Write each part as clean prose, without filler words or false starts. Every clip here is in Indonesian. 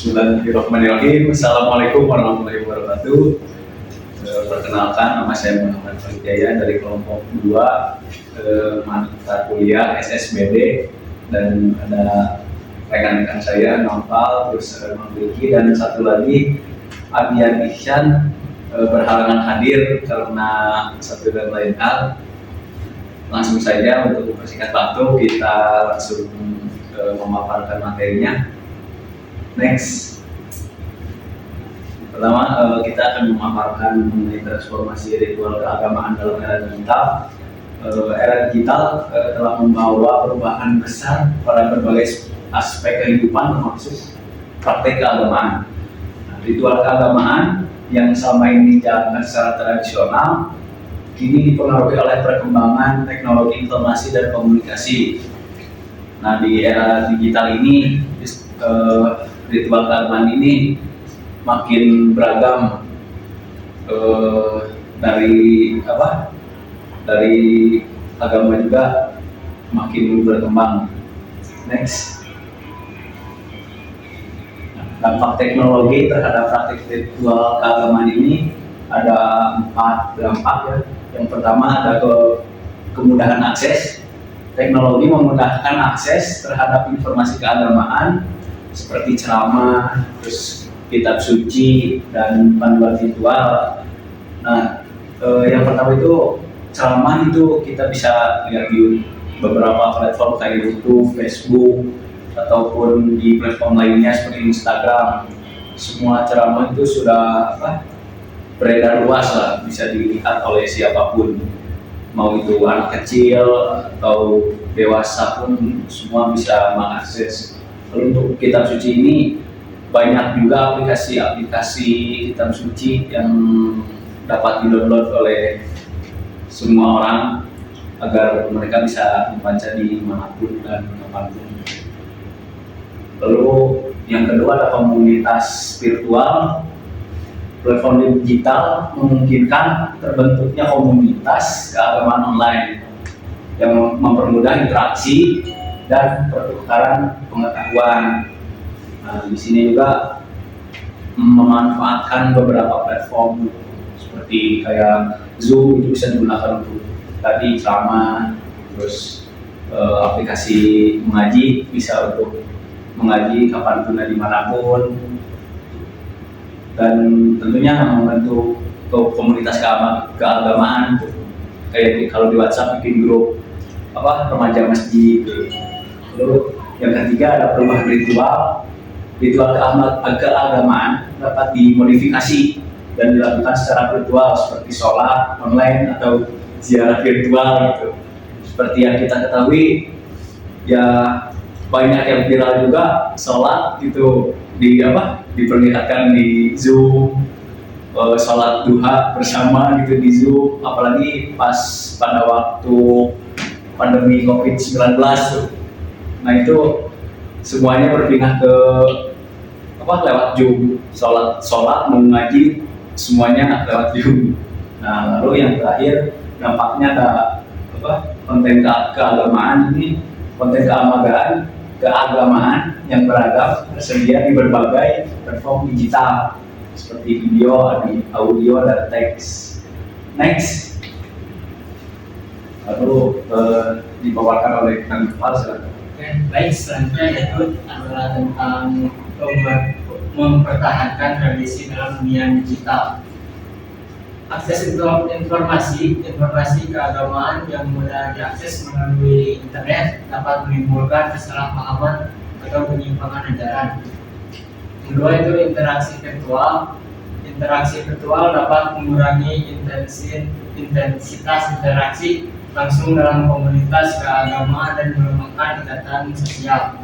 Bismillahirrahmanirrahim. Assalamualaikum warahmatullahi wabarakatuh. Perkenalkan, nama saya Muhammad Farid Jaya dari kelompok 2 mata kuliah SSBD, dan ada rekan-rekan saya Noval, terus Memiliki, dan satu lagi Adian Ihsan berhalangan hadir karena satu dan lain hal. Langsung saja untuk mempersingkat waktu, kita langsung memaparkan materinya. Next. Pertama, kita akan memaparkan mengenai transformasi ritual keagamaan dalam era digital. Era digital telah membawa perubahan besar pada berbagai aspek kehidupan, termasuk praktek keagamaan. Ritual keagamaan yang selama ini dijalankan secara tradisional kini dipengaruhi oleh perkembangan teknologi informasi dan komunikasi. Nah, di era digital ini ritual keagamaan ini makin beragam, dari agama juga makin berkembang. Next. Dampak teknologi terhadap praktik ritual keagamaan ini ada 4 dampak ya. Yang pertama ada kemudahan akses. Teknologi memudahkan akses terhadap informasi keagamaan seperti ceramah, terus kitab suci, dan panduan ritual. Nah, yang pertama itu ceramah, itu kita bisa lihat di beberapa platform kayak YouTube, Facebook, ataupun di platform lainnya seperti Instagram. Semua ceramah itu sudah beredar luas lah, bisa dilihat oleh siapapun, mau itu anak kecil atau dewasa pun semua bisa mengakses. Lalu untuk kitab suci ini banyak juga aplikasi-aplikasi kitab suci yang dapat di-download oleh semua orang agar mereka bisa membaca di manapun dan kapanpun. Lalu yang kedua ada komunitas virtual. Platform digital memungkinkan terbentuknya komunitas keagamaan online yang mempermudah interaksi dan pertukaran pengetahuan. Nah, di sini juga memanfaatkan beberapa platform seperti kayak Zoom, itu bisa digunakan untuk tadi ceramah, terus aplikasi mengaji bisa untuk mengaji kapanpun dan dimanapun, dan tentunya membentuk komunitas keagamaan kayak kalau di WhatsApp bikin grup remaja masjid. Lalu yang ketiga ada perubahan ritual keagamaan dapat dimodifikasi dan dilakukan secara virtual seperti sholat online atau ziarah virtual gitu. Seperti yang kita ketahui ya, banyak yang viral juga sholat gitu diperlihatkan di Zoom, sholat duha bersama gitu di Zoom, apalagi pas pada waktu pandemi COVID-19 tuh. Nah, itu semuanya berpindah ke lewat Zoom, sholat mengaji semuanya lewat Zoom. Nah, lalu yang terakhir dampaknya ada konten keagamaan ini, konten keagamaan yang beragam tersedia di berbagai platform digital seperti video, audio, dan teks. Next. Lalu dibawakan oleh Kang Noval. Baik, selanjutnya yaitu adalah tentang mempertahankan tradisi dalam dunia digital. Akses informasi keagamaan yang mudah diakses melalui internet dapat menimbulkan kesalahpahaman atau penyimpangan ajaran. Kedua itu interaksi virtual. Interaksi virtual dapat mengurangi intensitas interaksi langsung dalam komunitas keagamaan dan melemahkan ikatan sosial.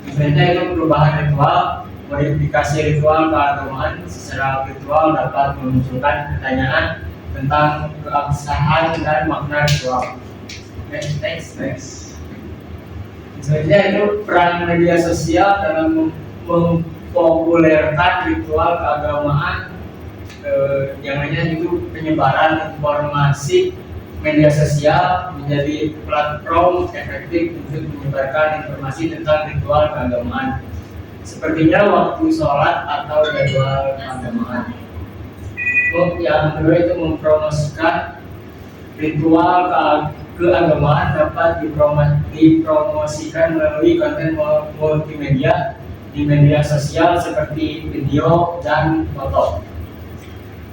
Sebenarnya itu perubahan ritual. Modifikasi ritual keagamaan secara virtual dapat memunculkan pertanyaan tentang keabsahan dan makna ritual. Next. Sebenarnya itu peran media sosial dalam mempopulerkan ritual keagamaan. Yang lainnya itu penyebaran informasi. Media sosial menjadi platform efektif untuk menyebarkan informasi tentang ritual keagamaan. sepertinya waktu sholat atau jadwal keagamaan. Yang kedua itu mempromosikan ritual keagamaan dapat dipromosikan melalui konten multimedia di media sosial seperti video dan foto.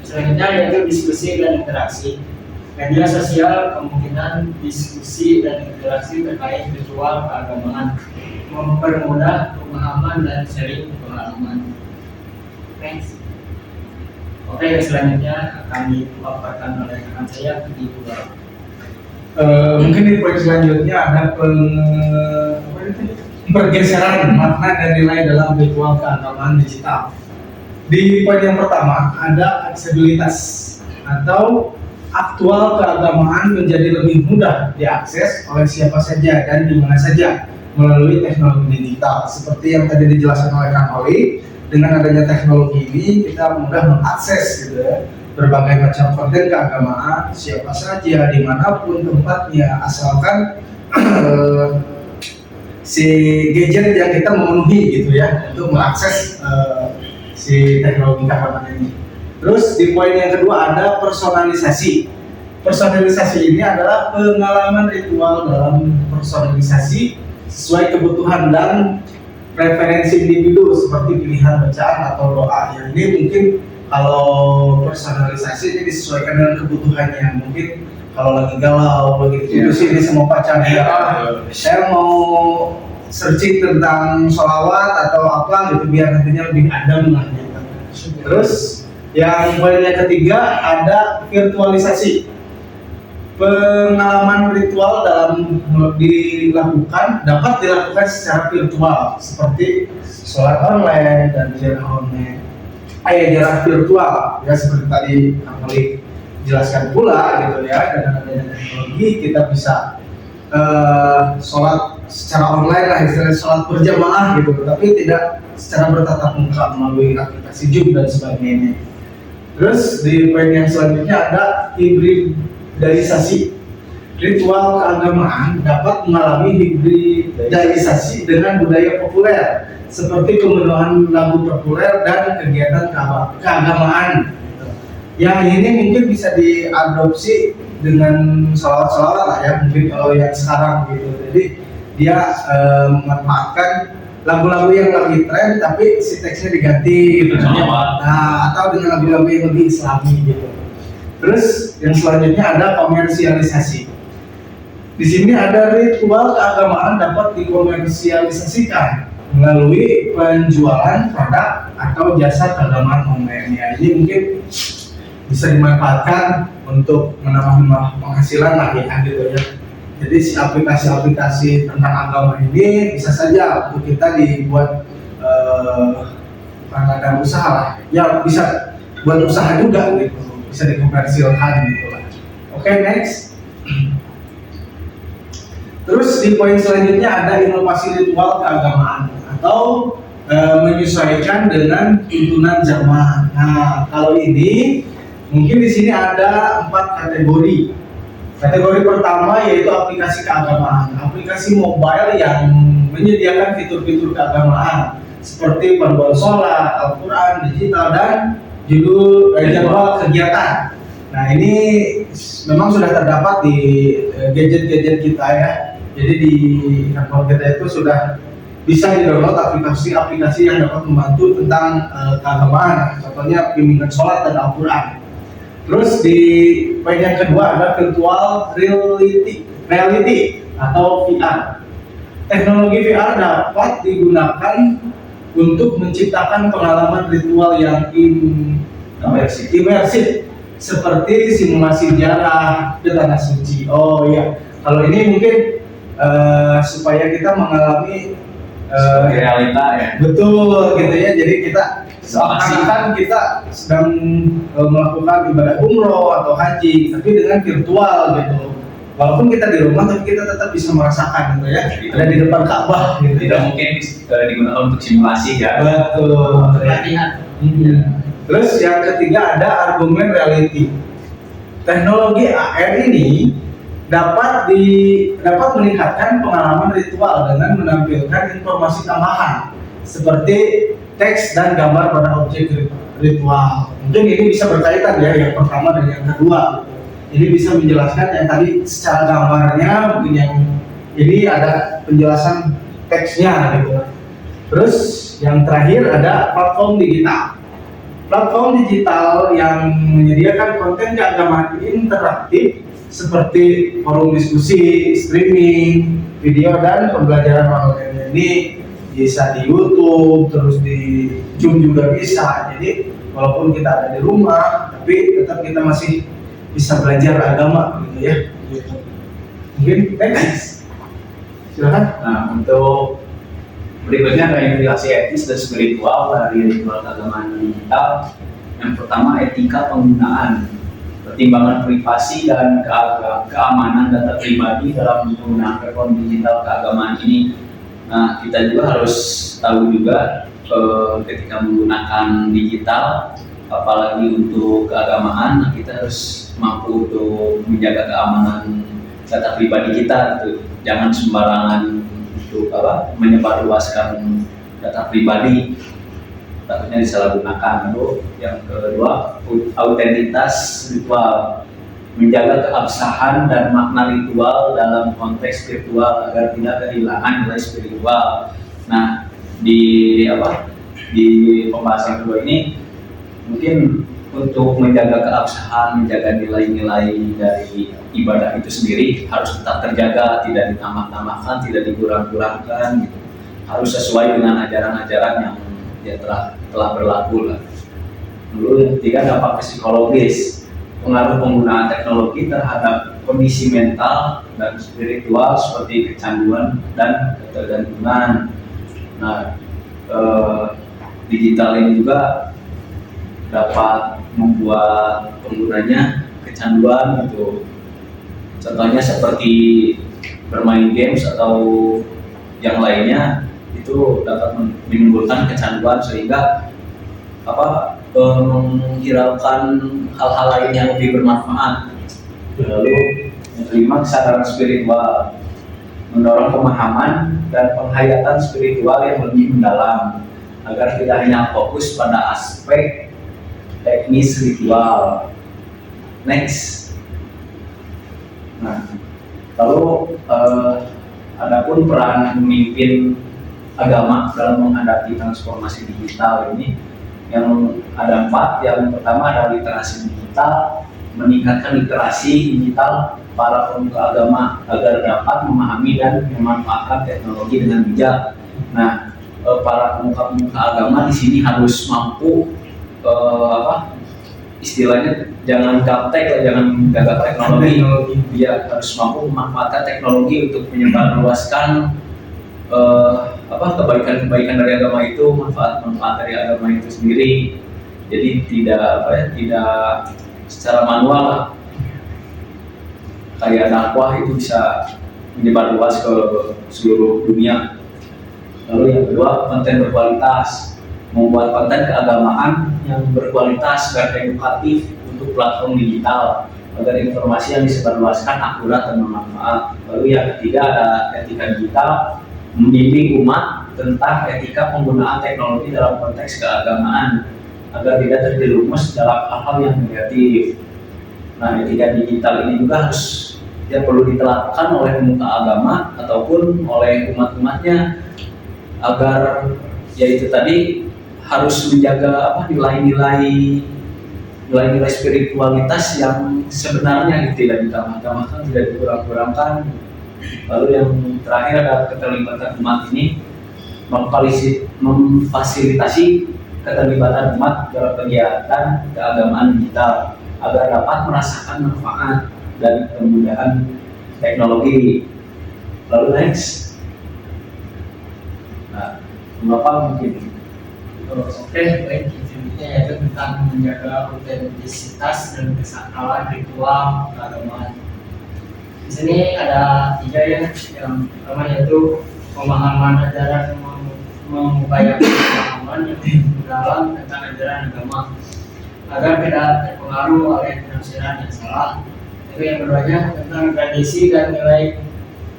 Selanjutnya yaitu diskusi dan interaksi. Media sosial kemungkinan diskusi dan interaksi terkait ritual keagamaan, mempermudah pemahaman dan sharing pengalaman. Thanks. Oke, selanjutnya akan dipaparkan oleh rekan saya di Google. Mungkin di poin selanjutnya ada pergeseran makna dan nilai dalam ritual keagamaan digital. Di poin yang pertama ada aksesibilitas atau aktual keagamaan menjadi lebih mudah diakses oleh siapa saja dan di mana saja melalui teknologi digital. Seperti yang tadi dijelaskan oleh Kang Oli, dengan adanya teknologi ini kita mudah mengakses gitu ya, berbagai macam konten keagamaan siapa saja dimanapun tempatnya, asalkan si gadget yang kita memenuhi gitu ya untuk mengakses si teknologi keagamaan ini. Terus di poin yang kedua ada personalisasi. Personalisasi ini adalah pengalaman ritual dalam personalisasi sesuai kebutuhan dan preferensi individu seperti pilihan bacaan atau doa. Yang ini mungkin kalau personalisasi ini disesuaikan dengan kebutuhannya. Mungkin kalau lagi galau, lagi tidur sini sama pacarnya, saya mau searching tentang sholawat atau apa gitu biar nantinya lebih adem lah gitu. Terus yang poin yang ketiga ada virtualisasi. Pengalaman ritual dalam dapat dilakukan secara virtual seperti sholat online dan ziarah online. Ziarah virtual ya seperti tadi Kang Malik jelaskan pula gitu ya, dengan adanya teknologi kita bisa sholat secara online lah, istilahnya sholat berjamaah gitu, tapi tidak secara bertatap muka melalui aplikasi Zoom dan sebagainya. Terus di poin yang selanjutnya ada hibridisasi. Ritual keagamaan dapat mengalami hibridisasi dengan budaya populer seperti pemenuhan lagu populer dan kegiatan keagamaan. Yang ini mungkin bisa diadopsi dengan sholawat-sholawat lah ya, mungkin kalau yang sekarang gitu. Jadi dia memanfaatkan lagu-lagu yang lagi tren tapi si teksnya diganti gitu. Nah, atau dengan lagu-lagu yang lebih islami gitu. Terus yang selanjutnya ada komersialisasi. Di sini ada ritual keagamaan dapat dikomersialisasikan melalui penjualan produk atau jasa keagamaan online. Ya, ini mungkin bisa dimanfaatkan untuk menambah penghasilan lah ya gitu ya. Jadi si aplikasi-aplikasi tentang agama ini bisa saja untuk kita dibuat bukan ladang usaha lah, ya bisa buat usaha juga gitu, bisa dikomersilkan gitu lah. Oke, next. Terus di poin selanjutnya ada inovasi ritual keagamaan atau menyesuaikan dengan tuntunan zaman. Nah, kalau ini mungkin di sini ada 4 kategori. Kategori pertama yaitu aplikasi keagamaan, aplikasi mobile yang menyediakan fitur-fitur keagamaan seperti panduan sholat, Al-Quran, digital, dan jadwal kegiatan. Nah, ini memang sudah terdapat di gadget-gadget kita ya. Jadi di handphone kita itu sudah bisa di-download aplikasi-aplikasi yang dapat membantu tentang keagamaan, contohnya bimbingan sholat dan Al-Quran. Terus di poin yang kedua ada virtual reality atau VR. Teknologi VR dapat digunakan untuk menciptakan pengalaman ritual yang imersif seperti simulasi ziarah ke tanah suci. Oh iya, kalau ini mungkin supaya kita mengalami realita ya. Betul gitu ya. Jadi kita seakan-akan kita sedang melakukan ibadah umroh atau haji, tapi dengan virtual gitu. Walaupun kita di rumah, tapi kita tetap bisa merasakan gitu ya. Ada di depan Ka'bah gitu. Tidak mungkin digunakan untuk simulasi ya. Betul. Pelatihan. Terus yang ketiga ada argumen reality. Teknologi AR ini dapat meningkatkan pengalaman ritual dengan menampilkan informasi tambahan seperti teks dan gambar pada objek ritual. Mungkin ini bisa berkaitan ya, yang pertama dan yang kedua. Ini bisa menjelaskan yang tadi secara gambarnya, mungkin yang ini ada penjelasan teksnya gitu. Terus yang terakhir ada platform digital. Platform digital yang menyediakan konten keagamaan interaktif seperti forum diskusi, streaming, video dan pembelajaran online. Ini bisa di YouTube, terus di Zoom juga bisa. Jadi walaupun kita ada di rumah, tapi tetap kita masih bisa belajar agama gitu ya. Mungkin next. Silakan. Nah, untuk berikutnya ada implikasi etis dan spiritual dari ritual keagamaan digital. Yang pertama, etika penggunaan, pertimbangan privasi dan keamanan data pribadi dalam penggunaan platform digital keagamaan ini. Nah, kita juga harus tahu juga ketika menggunakan digital, apalagi untuk keagamaan, kita harus mampu untuk menjaga keamanan data pribadi kita. Gitu. Jangan sembarangan untuk menyebarluaskan data pribadi, takutnya disalahgunakan. Lalu yang kedua, autentitas ritual, menjaga keabsahan dan makna ritual dalam konteks spiritual agar tidak kehilangan nilai spiritual. Nah, di pembahasan kedua ini mungkin untuk menjaga keabsahan, menjaga nilai-nilai dari ibadah itu sendiri harus tetap terjaga, tidak ditambah-tambahkan, tidak dikurang-kurangkan, gitu. Harus sesuai dengan ajaran-ajaran yang telah berlaku lah. Lalu yang ketiga, dampak psikologis, pengaruh penggunaan teknologi terhadap kondisi mental dan spiritual seperti kecanduan dan ketergantungan. Nah, digital ini juga dapat membuat penggunanya kecanduan gitu. Contohnya seperti bermain games atau yang lainnya, itu dapat menimbulkan kecanduan sehingga menghiraukan hal-hal lain yang lebih bermanfaat. Lalu yang kelima, kesadaran spiritual, mendorong pemahaman dan penghayatan spiritual yang lebih mendalam agar tidak hanya fokus pada aspek teknis ritual. Next. Nah, lalu adapun peran pemimpin agama dalam menghadapi transformasi digital ini, yang ada 4. Yang pertama adalah literasi digital, meningkatkan literasi digital para pemuka agama agar dapat memahami dan memanfaatkan teknologi dengan bijak. Nah, para pemuka agama di sini harus mampu istilahnya jangan gaptek, jangan gagap teknologi. Dia harus mampu memanfaatkan teknologi untuk menyebarluaskan kebaikan-kebaikan dari agama itu, manfaat dari agama itu sendiri. Jadi tidak secara manual lah. Kayak dakwah itu bisa menyebarluas ke seluruh dunia. Lalu yang kedua, konten berkualitas, membuat konten keagamaan yang berkualitas dan edukatif untuk platform digital agar informasi yang disebarluaskan akurat dan bermanfaat. Lalu yang ketiga ada etika digital, membimbing umat tentang etika penggunaan teknologi dalam konteks keagamaan agar tidak terjerumus dalam hal-hal yang negatif. Nah, etika digital ini juga perlu diterapkan oleh pemuka agama ataupun oleh umat-umatnya agar yaitu tadi harus menjaga nilai-nilai spiritualitas yang sebenarnya tidak ditambah-tambahkan, tidak dikurang-kurangkan. Lalu yang terakhir ada keterlibatan umat ini, memfasilitasi keterlibatan umat dalam kegiatan keagamaan digital agar dapat merasakan manfaat dan kemudahan teknologi. Lalu next. Nah, Bapak mungkin. Oke, baik. Intinya yaitu tentang menjaga autentisitas dan kesakralan ritual keagamaan. Di sini ada 3 ya. Yang pertama yaitu pemahaman ajaran, mengupayakan pemahaman yang mendalam tentang ajaran agama agar tidak terpengaruh oleh penafsiran yang salah. Itu yang keduanya tentang tradisi dan nilai,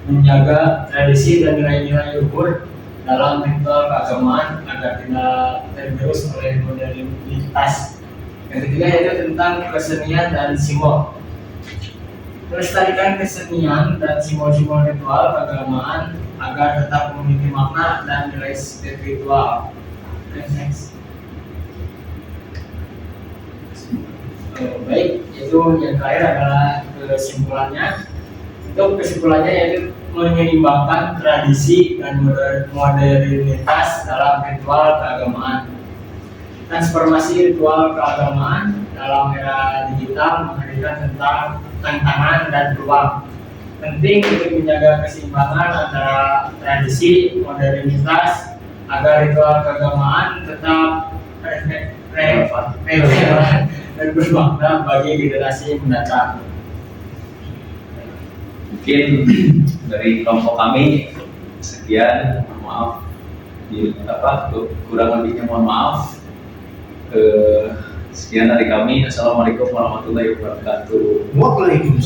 menjaga tradisi dan nilai-nilai luhur dalam ritual keagamaan agar tidak tergerus oleh modernitas. Yang ketiga yaitu tentang kesenian dan simbol. Melestarikan kesenian dan simbol-simbol ritual keagamaan agar tetap memiliki makna dan nilai spiritual. Next. Baik, itu yang terakhir adalah kesimpulannya. Untuk kesimpulannya yaitu menyeimbangkan tradisi dan modernitas dalam ritual keagamaan. Transformasi ritual keagamaan dalam era digital menghadirkan tentang tantangan dan peluang. Penting untuk menjaga keseimbangan antara tradisi modernitas agar ritual keagamaan tetap relevan dan bermakna bagi generasi mendatang. Mungkin dari kelompok kami sekian, mohon maaf kurang lebihnya mohon maaf. Sekian dari kami. Assalamualaikum warahmatullahi wabarakatuh. Waalaikumsalam.